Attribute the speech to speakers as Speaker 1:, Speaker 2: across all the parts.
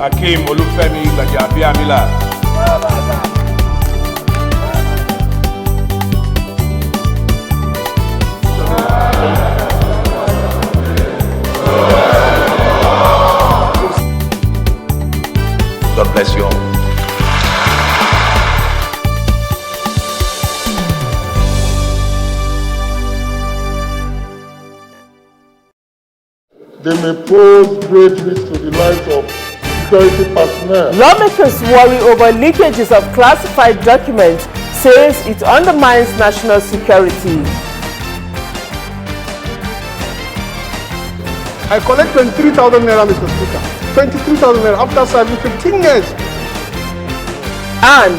Speaker 1: Akim Olufemi Gbajabiamila. God bless you all.
Speaker 2: They may pose great risk to the lives of security personnel.
Speaker 3: Lawmakers worry over leakages of classified documents, says it undermines national security.
Speaker 4: I collect 23,000 naira, Mr. Speaker. 23,000 naira after serving 15 years.
Speaker 3: And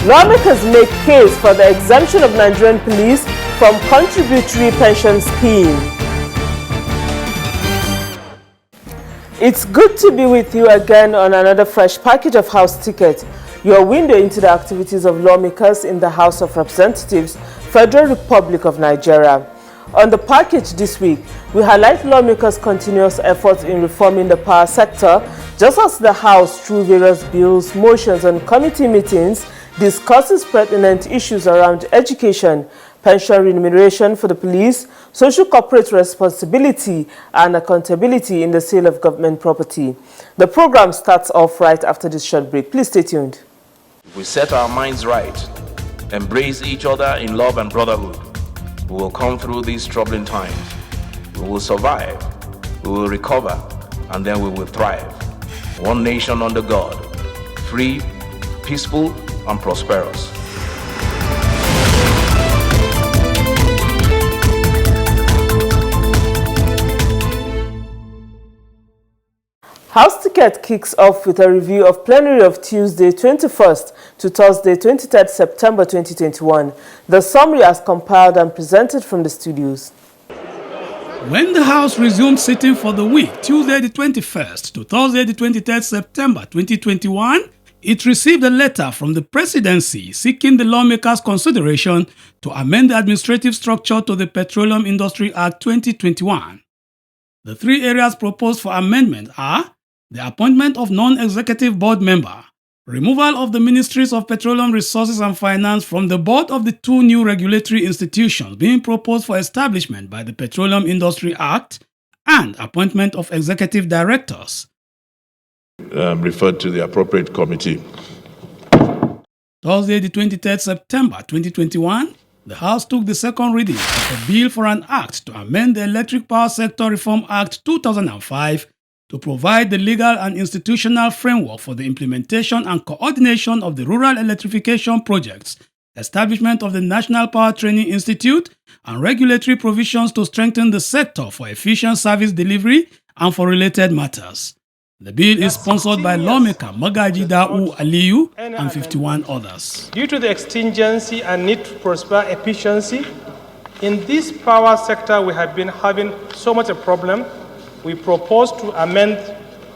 Speaker 3: lawmakers make case for the exemption of Nigerian police from contributory pension scheme. It's good to be with you again on another fresh package of House Ticket, your window into the activities of lawmakers in the House of Representatives, Federal Republic of Nigeria. On the package this week, we highlight lawmakers' continuous efforts in reforming the power sector, just as the House, through various bills, motions, and committee meetings, discusses pertinent issues around education, pension remuneration for the police, social corporate responsibility, and accountability in the sale of government property. The program starts off right after this short break. Please stay tuned.
Speaker 1: If we set our minds right, embrace each other in love and brotherhood, we will come through these troubling times. We will survive, we will recover, and then we will thrive. One nation under God, free, peaceful, and prosperous.
Speaker 3: House Ticket kicks off with a review of plenary of Tuesday 21st to Thursday 23rd September 2021. The summary is compiled and presented from the studios.
Speaker 5: When the House resumed sitting for the week, Tuesday the 21st to Thursday the 23rd September 2021, it received a letter from the Presidency seeking the lawmakers' consideration to amend the administrative structure to the Petroleum Industry Act 2021. The three areas proposed for amendment are the appointment of non-executive board member, removal of the Ministries of Petroleum Resources and Finance from the board of the two new regulatory institutions being proposed for establishment by the Petroleum Industry Act, and appointment of executive directors.
Speaker 6: Referred to the appropriate committee.
Speaker 5: Thursday, the 23rd September 2021, the House took the second reading of a bill for an act to amend the Electric Power Sector Reform Act 2005 to provide the legal and institutional framework for the implementation and coordination of the rural electrification projects, establishment of the National Power Training Institute, and regulatory provisions to strengthen the sector for efficient service delivery and for related matters. The bill is sponsored by lawmaker Magaji Da'u Aliyu and 51 others.
Speaker 7: Due to the exigency and need to prosper efficiency, in this power sector we have been having so much a problem. We propose to amend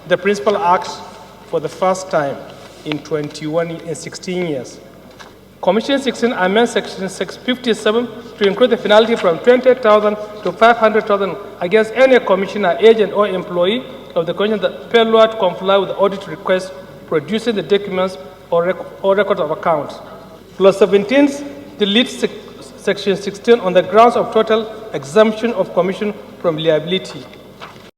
Speaker 7: the principal acts for the first time in 16 years. Commission 16 amends Section 657 to increase the penalty from 20,000 to 500,000 against any commissioner, agent, or employee of the commission that failure to comply with the audit request, producing the documents or records of accounts. Clause 17 deletes Section 16 on the grounds of total exemption of commission from liability.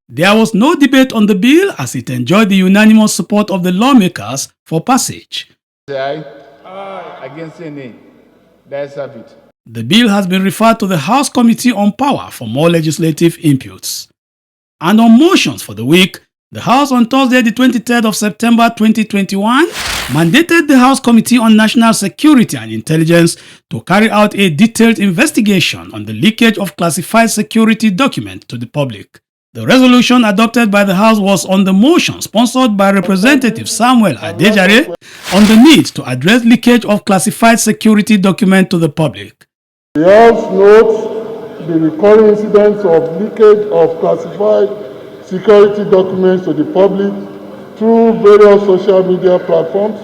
Speaker 5: There was no debate on the bill as it enjoyed the unanimous support of the lawmakers for passage.
Speaker 8: Aye. Against any. That's have it.
Speaker 5: The bill has been referred to the House Committee on Power for more legislative inputs. And on motions for the week, the House on Thursday, the 23rd of September 2021, mandated the House Committee on National Security and Intelligence to carry out a detailed investigation on the leakage of classified security documents to the public. The resolution adopted by the House was on the motion sponsored by Representative Samuel Adejare on the need to address leakage of classified security documents to the public.
Speaker 2: The House notes the recurring incidents of leakage of classified security documents to the public through various social media platforms,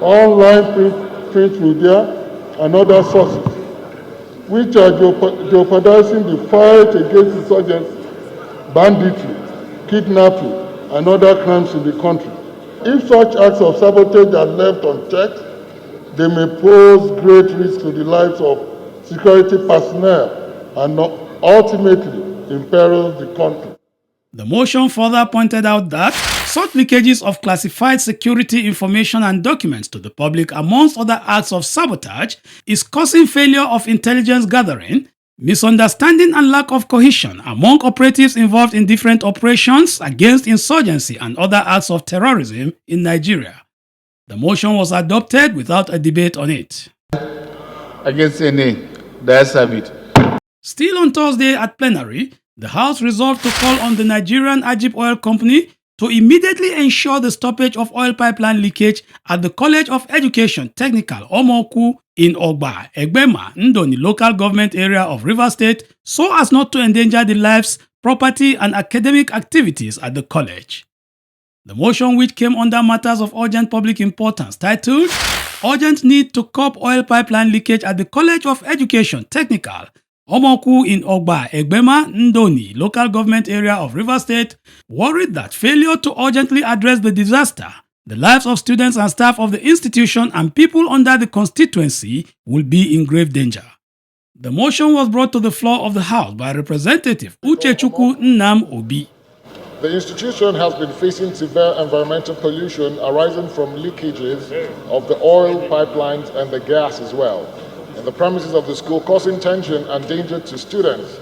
Speaker 2: online print media, and other sources, which are jeopardizing the fight against insurgency, banditry, kidnapping, and other crimes in the country. if such acts of sabotage are left unchecked, they may pose great risk to the lives of security personnel and ultimately imperil the country.
Speaker 5: The motion further pointed out that such leakages of classified security information and documents to the public, amongst other acts of sabotage, is causing failure of intelligence gathering, misunderstanding and lack of cohesion among operatives involved in different operations against insurgency and other acts of terrorism in Nigeria. The motion was adopted without a debate on it.
Speaker 8: Against any, the ayes have it.
Speaker 5: Still on Thursday at plenary, the House resolved to call on the Nigerian Ajib Oil Company to immediately ensure the stoppage of oil pipeline leakage at the College of Education Technical Omoku in Ogba, Egbema, Ndoni local government area of Rivers State, so as not to endanger the lives, property and academic activities at the college. The motion, which came under matters of urgent public importance, titled Urgent Need to Curb Oil Pipeline Leakage at the College of Education Technical Omoku in Ogba, Egbema, Ndoni local government area of Rivers State, worried that failure to urgently address the disaster, the lives of students and staff of the institution and people under the constituency will be in grave danger. The motion was brought to the floor of the House by Representative Uchechukwu Nnam Obi.
Speaker 2: The institution has been facing severe environmental pollution arising from leakages of the oil pipelines and the gas as well in the premises of the school, causing tension and danger to students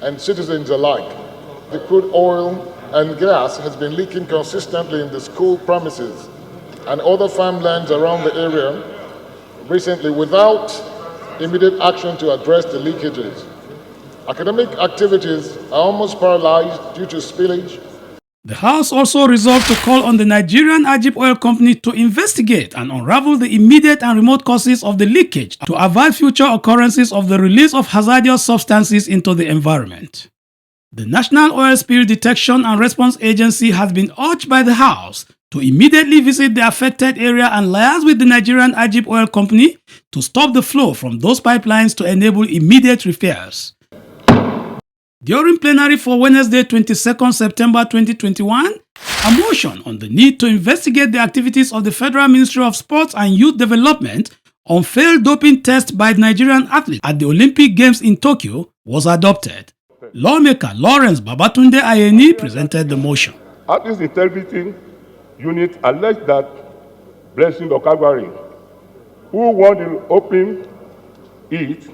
Speaker 2: and citizens alike. The crude oil and gas has been leaking consistently in the school premises and other farmlands around the area recently without immediate action to address the leakages. Academic activities are almost paralyzed due to spillage.
Speaker 5: The House also resolved to call on the Nigerian Ajib Oil Company to investigate and unravel the immediate and remote causes of the leakage to avoid future occurrences of the release of hazardous substances into the environment. The National Oil Spill Detection and Response Agency has been urged by the House to immediately visit the affected area and liaise with the Nigerian Ajib Oil Company to stop the flow from those pipelines to enable immediate repairs. During plenary for Wednesday, 22nd September 2021, a motion on the need to investigate the activities of the Federal Ministry of Sports and Youth Development on failed doping tests by Nigerian athletes at the Olympic Games in Tokyo was adopted. Lawmaker Lawrence Babatunde Ayeni presented the motion.
Speaker 9: Athletes Integrity Unit alleged that Blessing Okagbari, who won the open heat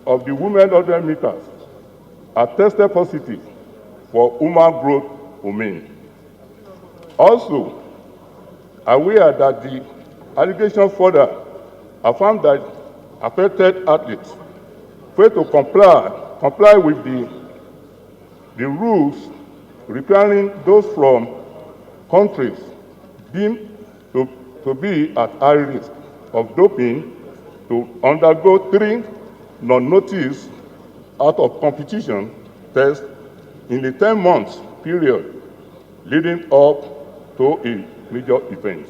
Speaker 9: of the women 100 meters, are tested positive for human growth hormone. Also, aware that the allegations further affirm that affected athletes fail to comply with the rules requiring those from countries deemed to be at high risk of doping to undergo 3 non-notice out of competition tests in a 10-month period leading up to a major event.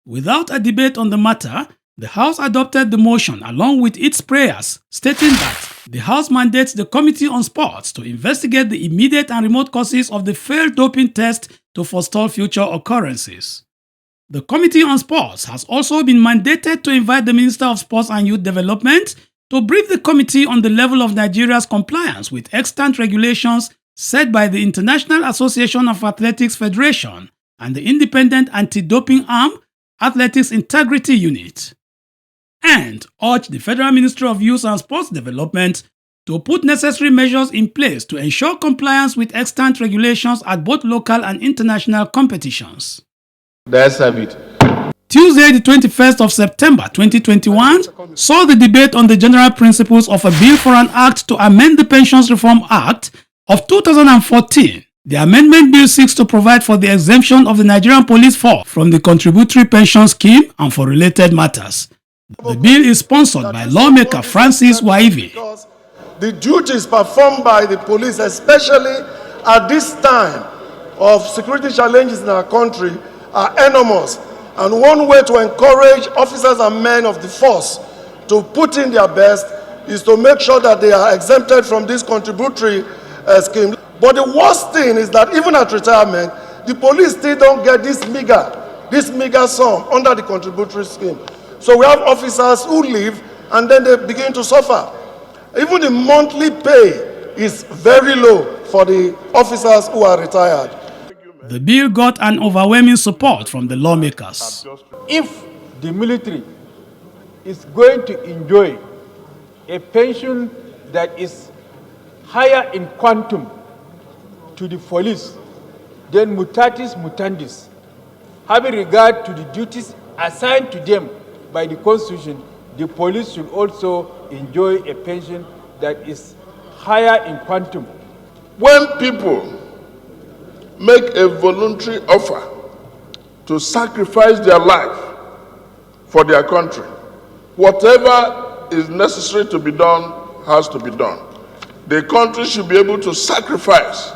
Speaker 5: Without a debate on the matter, the House adopted the motion along with its prayers, stating that the House mandates the Committee on Sports to investigate the immediate and remote causes of the failed doping test to forestall future occurrences. The Committee on Sports has also been mandated to invite the Minister of Sports and Youth Development to brief the committee on the level of Nigeria's compliance with extant regulations set by the International Association of Athletics Federation and the Independent Anti-Doping Arm Athletics Integrity Unit, and urge the Federal Ministry of Youth and Sports Development to put necessary measures in place to ensure compliance with extant regulations at both local and international competitions.
Speaker 8: The ayes have it.
Speaker 5: Tuesday, the 21st of September 2021, saw the debate on the general principles of a bill for an act to amend the Pensions Reform Act of 2014. The amendment bill seeks to provide for the exemption of the Nigerian Police Force from the contributory pension scheme and for related matters. The bill is sponsored by lawmaker Francis Waive.
Speaker 10: The duties performed by the police, especially at this time of security challenges in our country, are enormous. And one way to encourage officers and men of the force to put in their best is to make sure that they are exempted from this contributory scheme. But the worst thing is that even at retirement, the police still don't get this meager this meager sum under the contributory scheme. So we have officers who leave and then they begin to suffer. Even the monthly pay is very low for the officers who are retired.
Speaker 5: The bill got an overwhelming support from the lawmakers.
Speaker 8: If the military is going to enjoy a pension that is higher in quantum to the police, then mutatis mutandis, having regard to the duties assigned to them by the Constitution, the police should also enjoy a pension that is higher in quantum.
Speaker 6: When people make a voluntary offer to sacrifice their life for their country, whatever is necessary to be done has to be done. The country should be able to sacrifice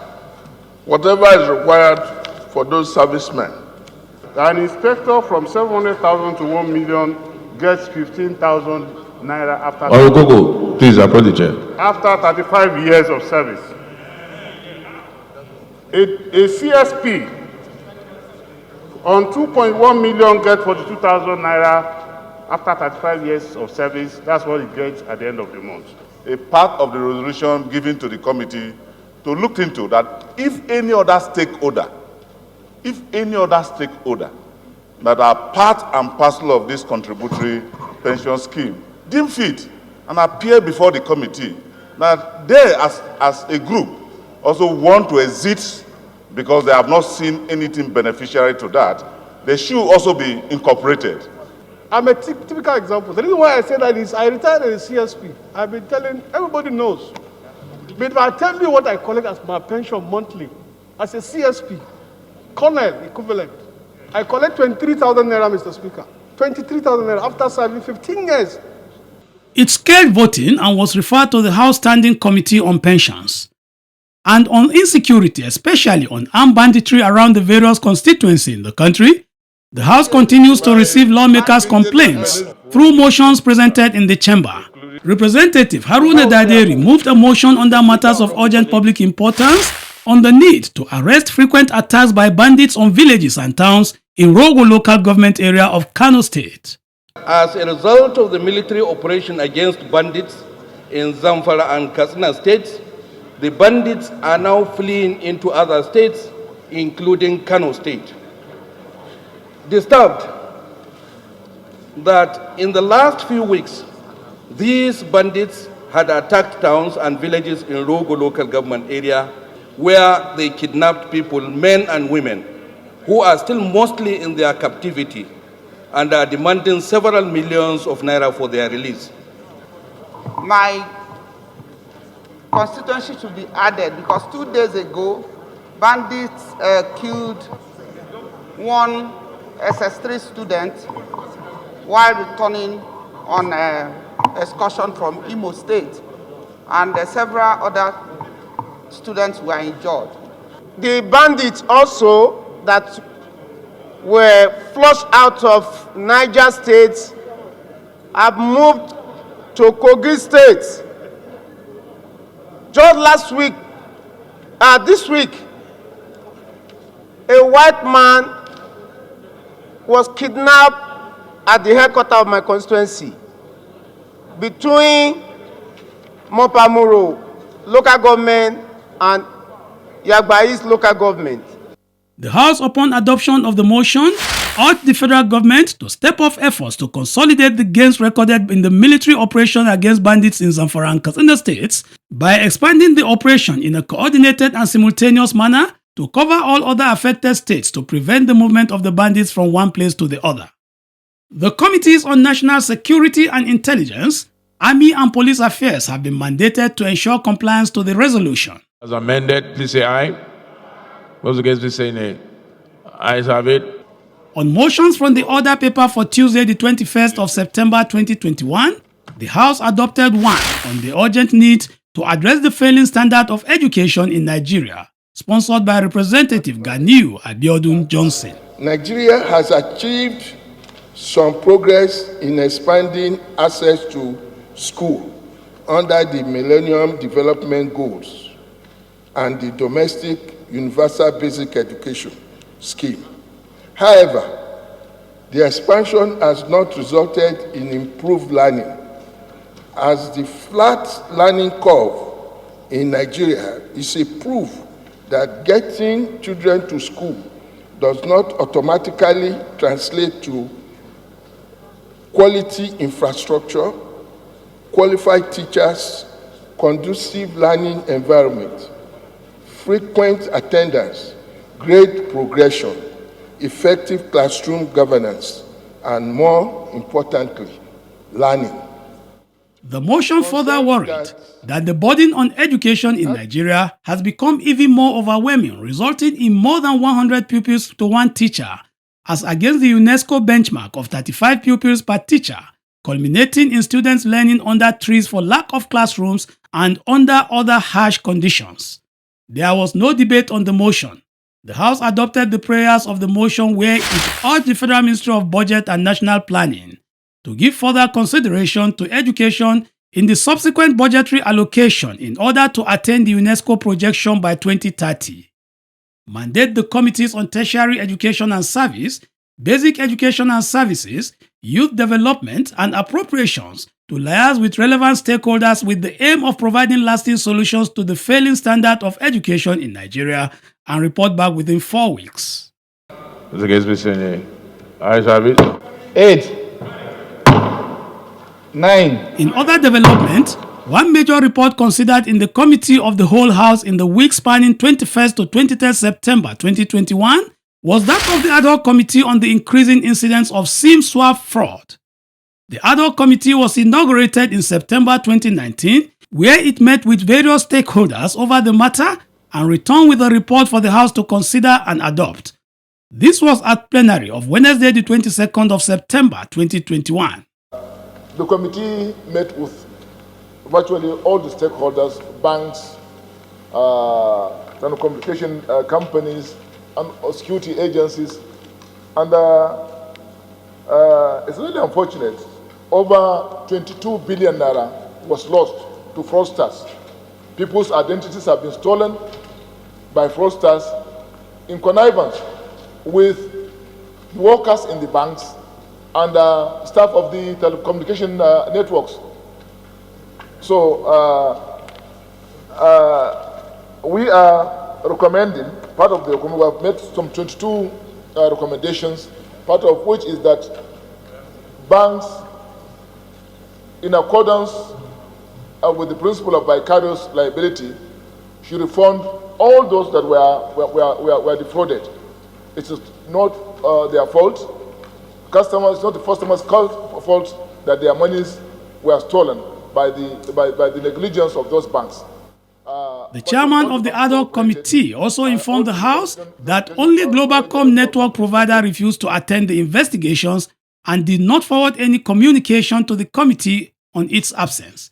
Speaker 6: whatever is required for those servicemen.
Speaker 2: An inspector from 700,000 to 1 million gets 15,000 naira after.
Speaker 6: Ogogo, please approach the chair.
Speaker 2: After 35 years of service. A CSP on 2.1 million gets 42,000 naira after 35 years of service. That's what he gets at the end of the month.
Speaker 11: A part of the resolution given to the committee to look into that if any other stakeholder that are part and parcel of this contributory pension scheme deem fit and appear before the committee, that they as a group also want to exit because they have not seen anything beneficiary to that, they should also be incorporated.
Speaker 4: I'm a typical example. The reason why I say that is I retired as a CSP. I've been telling, everybody knows. But if I tell you what I collect as my pension monthly, as a CSP, colonel equivalent, I collect 23,000 naira, Mr. Speaker. 23,000 naira after serving 15 years.
Speaker 5: It scaled voting and was referred to the House Standing Committee on Pensions. And on insecurity, especially on armed banditry around the various constituencies in the country, the House continues to receive lawmakers' complaints through motions presented in the chamber. Representative Haruna Daderi moved a motion under matters of urgent public importance on the need to arrest frequent attacks by bandits on villages and towns in Rogo local government area of Kano State.
Speaker 12: As a result of the military operation against bandits in Zamfara and Katsina states, the bandits are now fleeing into other states, including Kano State. Disturbed that in the last few weeks, these bandits had attacked towns and villages in Rogo local government area where they kidnapped people, men and women, who are still mostly in their captivity and are demanding several millions of naira for their release.
Speaker 13: My constituency should be added because 2 days ago, bandits killed one SS3 student while returning on excursion from Imo State, and several other students were injured.
Speaker 4: The bandits also that were flushed out of Niger State have moved to Kogi State. Just last week, this week, a white man was kidnapped at the headquarters of my constituency between Mopamuro local government and Yagbais local government.
Speaker 5: The House, upon adoption of the motion, urged the federal government to step up efforts to consolidate the gains recorded in the military operation against bandits in Zamfara and Katsina states by expanding the operation in a coordinated and simultaneous manner to cover all other affected states to prevent the movement of the bandits from one place to the other. The Committees on National Security and Intelligence, Army and Police Affairs have been mandated to ensure compliance to the resolution.
Speaker 6: As amended, please say aye. Those against, please say nay. Ayes have it.
Speaker 5: On motions from the order paper for Tuesday, the 21st of September 2021, the House adopted one on the urgent need to address the failing standard of education in Nigeria, sponsored by Representative Ganiu Abiodun Johnson.
Speaker 14: Nigeria has achieved some progress in expanding access to school under the Millennium Development Goals and the Domestic Universal Basic Education Scheme. However, The expansion has not resulted in improved learning, as the flat learning curve in Nigeria is a proof that getting children to school does not automatically translate to quality infrastructure, qualified teachers, conducive learning environment, frequent attendance, grade progression, effective classroom governance, and more importantly, learning.
Speaker 5: The motion further worried that the burden on education in Nigeria has become even more overwhelming, resulting in more than 100 pupils to one teacher, as against the UNESCO benchmark of 35 pupils per teacher, culminating in students learning under trees for lack of classrooms and under other harsh conditions. There was no debate on the motion. The House adopted the prayers of the motion, where it urged the Federal Ministry of Budget and National Planning to give further consideration to education in the subsequent budgetary allocation in order to attain the UNESCO projection by 2030. Mandate the Committees on Tertiary Education and Service, Basic Education and Services, Youth Development and Appropriations to liaise with relevant stakeholders with the aim of providing lasting solutions to the failing standard of education in Nigeria and report back within 4 weeks.
Speaker 9: Mr. Gates, ayes have it.
Speaker 8: 8. 9.
Speaker 5: In other development, one major report considered in the Committee of the Whole House in the week spanning 21st to 23rd September 2021 was that of the Ad hoc Committee on the increasing incidence of SIM swap fraud. The Ad hoc Committee was inaugurated in September 2019, where it met with various stakeholders over the matter and returned with a report for the House to consider and adopt. This was at plenary of Wednesday, the 22nd of September 2021.
Speaker 2: The committee met with virtually all the stakeholders, banks, telecommunication companies, and security agencies. And it's really unfortunate. Over 22 billion naira was lost to fraudsters. People's identities have been stolen by fraudsters in connivance with workers in the banks and staff of the telecommunication networks. So we are recommending, part of the recommendation, we have made some 22 recommendations, part of which is that banks, in accordance with the principle of vicarious liability, should refund all those that were defrauded. It is not their fault. Customers, it's not the customers' fault that their monies were stolen by the negligence of those banks.
Speaker 5: The chairman of the Ad hoc Committee also informed the House that only Globalcom network provider refused to attend the investigations and did not forward any communication to the committee on its absence.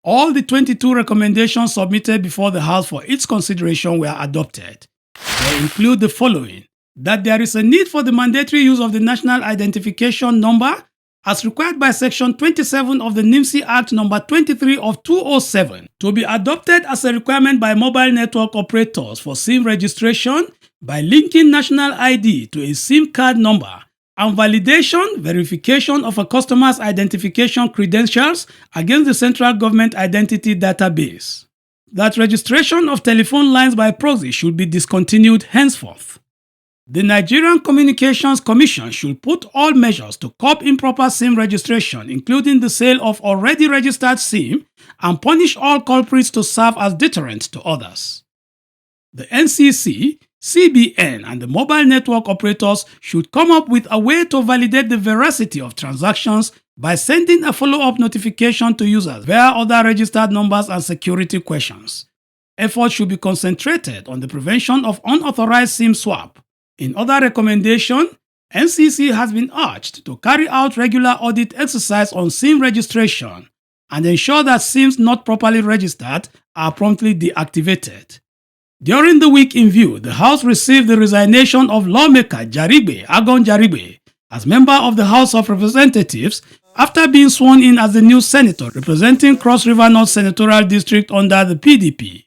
Speaker 5: All the 22 recommendations submitted before the House for its consideration were adopted. They include the following: that there is a need for the mandatory use of the National Identification Number as required by Section 27 of the NIMC Act No. 23 of 2007 to be adopted as a requirement by mobile network operators for SIM registration by linking national ID to a SIM card number, and validation, verification of a customer's identification credentials against the central government identity database. That registration of telephone lines by proxy should be discontinued henceforth. The Nigerian Communications Commission should put all measures to curb improper SIM registration, including the sale of already registered SIM, and punish all culprits to serve as deterrent to others. The NCC, CBN, and the mobile network operators should come up with a way to validate the veracity of transactions by sending a follow-up notification to users via other registered numbers and security questions. Efforts should be concentrated on the prevention of unauthorized SIM swap. In other recommendation, NCC has been urged to carry out regular audit exercise on SIM registration and ensure that SIMs not properly registered are promptly deactivated. During the week in view, the House received the resignation of lawmaker Jaribe Agon Jaribe as member of the House of Representatives after being sworn in as the new senator representing Cross River North Senatorial District under the PDP.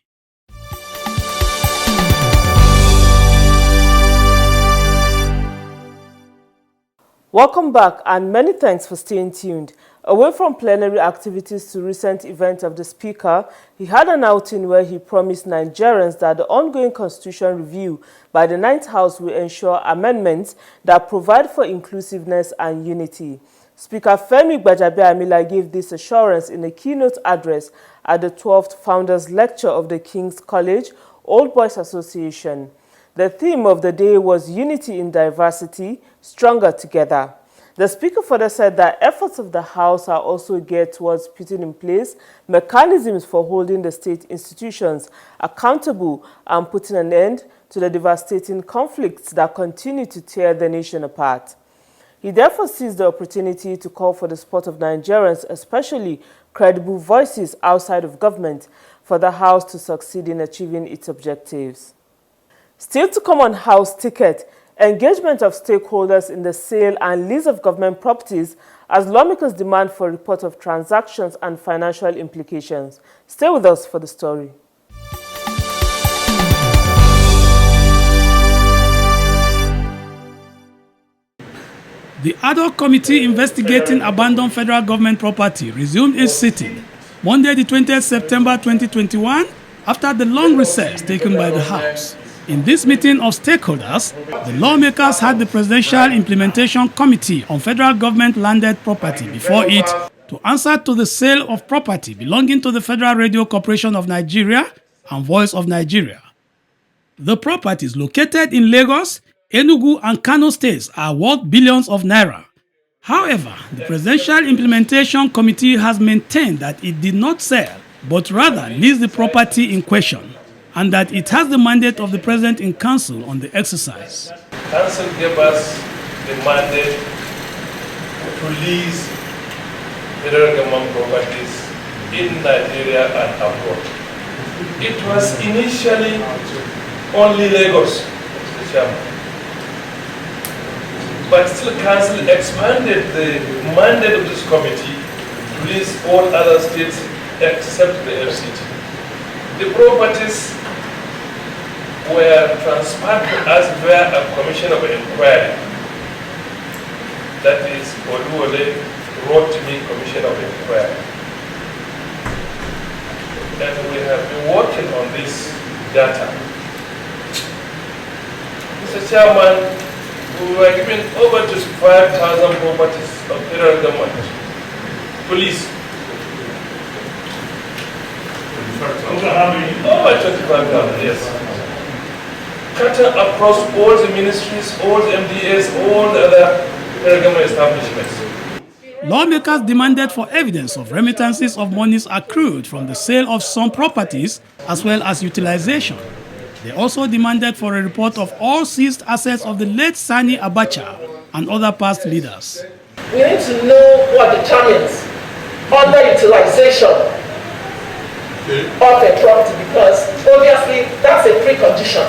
Speaker 3: Welcome back and many thanks for staying tuned. Away from plenary activities to recent events of the Speaker, he had an outing where he promised Nigerians that the ongoing constitution review by the 9th House will ensure amendments that provide for inclusiveness and unity. Speaker Femi Gbajabiamila gave this assurance in a keynote address at the 12th Founders Lecture of the King's College Old Boys Association. The theme of the day was Unity in Diversity, Stronger Together. The Speaker further said that efforts of the House are also geared towards putting in place mechanisms for holding the state institutions accountable and putting an end to the devastating conflicts that continue to tear the nation apart. He therefore seized the opportunity to call for the support of Nigerians, especially credible voices outside of government, for the House to succeed in achieving its objectives. Still to come on House ticket, engagement of stakeholders in the sale and lease of government properties as lawmakers demand for a report of transactions and financial implications. Stay with us for the story.
Speaker 5: The ad hoc committee investigating abandoned federal government property resumed its sitting Monday, the 20th September 2021, after the long recess taken by the House. In this meeting of stakeholders, the lawmakers had the Presidential Implementation Committee on Federal Government Landed Property before it to answer to the sale of property belonging to the Federal Radio Corporation of Nigeria and Voice of Nigeria. The properties located in Lagos, Enugu and Kano states are worth billions of naira. However, the Presidential Implementation Committee has maintained that it did not sell, but rather lease the property in question, and that it has the mandate of the President in Council on the exercise.
Speaker 15: Council gave us the mandate to lease federal government properties in Nigeria and abroad. It was initially only Lagos, Mr. Chairman. But still Council expanded the mandate of this committee to lease all other states except the FCT. The properties were transferred to us via a commission of inquiry. That is, Oluwole wrote to me commission of inquiry. And we have been working on this data. Mr. Chairman, we were given over just 5,000 properties of federal government. Police. Over 25,000, yes. Cutting across all the ministries, all the MDAs, all the other federal government establishments.
Speaker 5: Lawmakers demanded for evidence of remittances of monies accrued from the sale of some properties as well as utilization. They also demanded for a report of all seized assets of the late Sani Abacha and other past leaders.
Speaker 16: We need to know what determines underutilization of a property, because obviously that's a precondition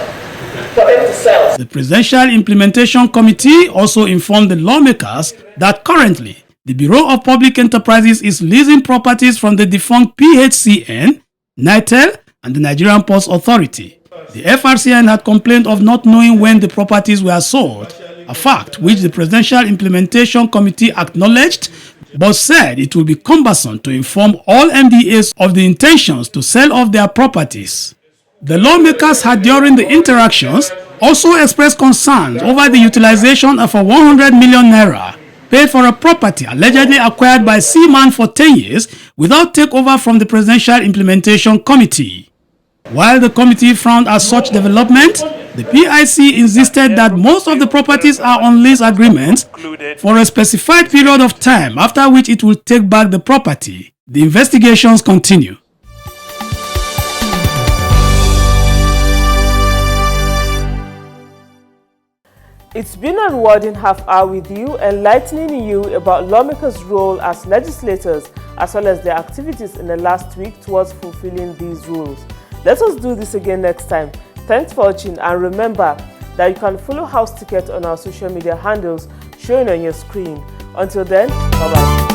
Speaker 16: for them to sell.
Speaker 5: The Presidential Implementation Committee also informed the lawmakers that currently the Bureau of Public Enterprises is leasing properties from the defunct PHCN, NITEL, and the Nigerian Ports Authority. The FRCN had complained of not knowing when the properties were sold, a fact which the Presidential Implementation Committee acknowledged, but said it will be cumbersome to inform all MDAs of the intentions to sell off their properties. The lawmakers had during the interactions also expressed concerns over the utilization of a 100 million naira paid for a property allegedly acquired by Seaman for 10 years without takeover from the Presidential Implementation Committee. While the committee frowned at such development, the PIC insisted that most of the properties are on lease agreements for a specified period of time, after which it will take back the property. The investigations continue.
Speaker 3: It's been a rewarding half hour with you, enlightening you about lawmakers' role as legislators as well as their activities in the last week towards fulfilling these roles. Let us do this again next time. Thanks for watching, and remember that you can follow House Ticket on our social media handles showing on your screen. Until then, bye-bye.